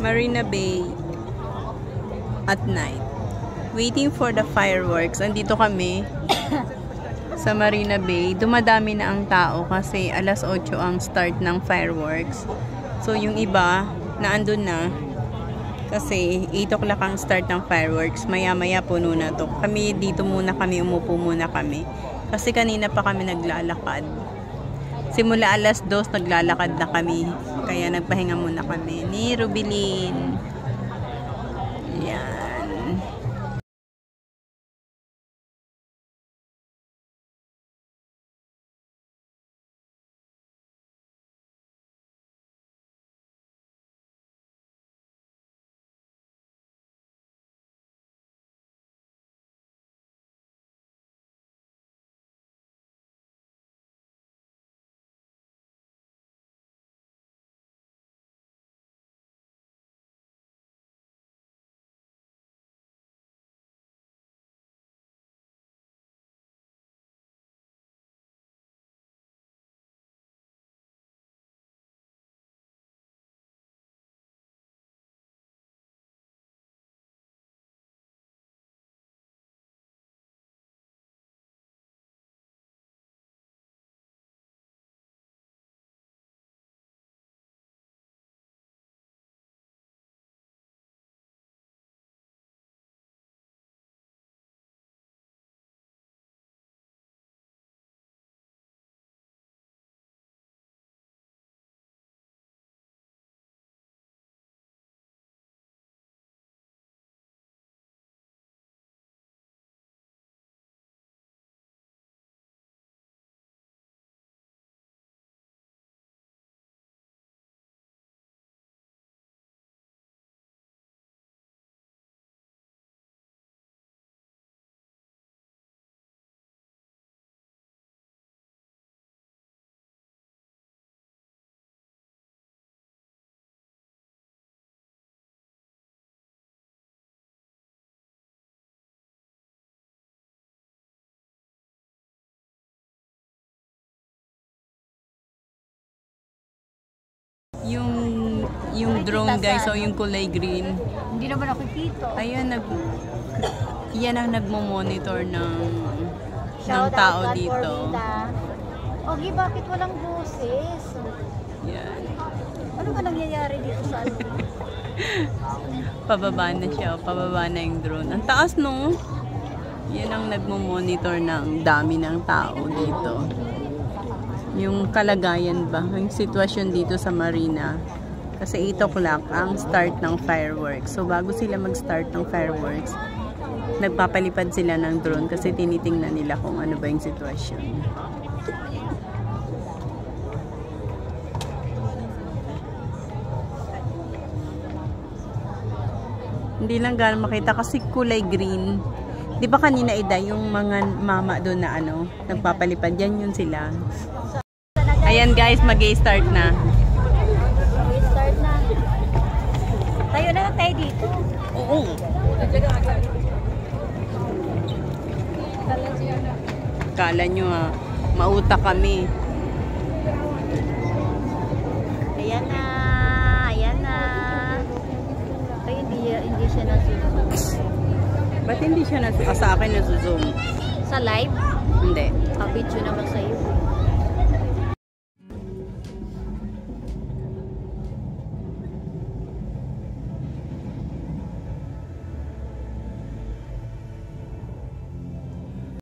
Marina Bay at night. Waiting for the fireworks. Andito kami sa Marina Bay. Dumadami na ang tao kasi alas 8 ang start ng fireworks. So yung iba na andun na kasi 8 o'clock ang start ng fireworks. Maya-maya puno na to. Kami dito muna kami, umupo muna kami. Kasi kanina pa kami naglalakad. Simula alas 2 naglalakad na kami. Kaya nagpahinga muna kami ni Rubilin. Yan. Yung drone guys, so yung kulay green. Hindi naman nakikita. Ayun, yan ang nagmo-monitor ng tao dito. Ogi, bakit walang boses? Yan. Ano ba nangyayari dito sa ano? Pababa na siya, pababa na yung drone. Ang taas no? Yan ang nagmo-monitor ng dami ng tao dito. Yung kalagayan ba, yung sitwasyon dito sa Marina. Kasi 8 o'clock ang start ng fireworks. So bago sila mag-start ng fireworks, nagpapalipad sila ng drone kasi tinitingnan nila kung ano ba yung sitwasyon. Hindi lang gano'n makita kasi kulay green. Di ba kanina Ida, yung mga mama doon na ano, nagpapalipad, yan yun sila. Ayan guys, mag-i-start na. Mag-i-start na. Tayo na lang tayo dito. Oo. Kala nyo ha, mauta kami. Ayan na. Ayan na. Ay, hindi siya nasuzoom. Ba't hindi siya sa akin nasuzoom? Sa live? Hindi. Video naman sa'yo.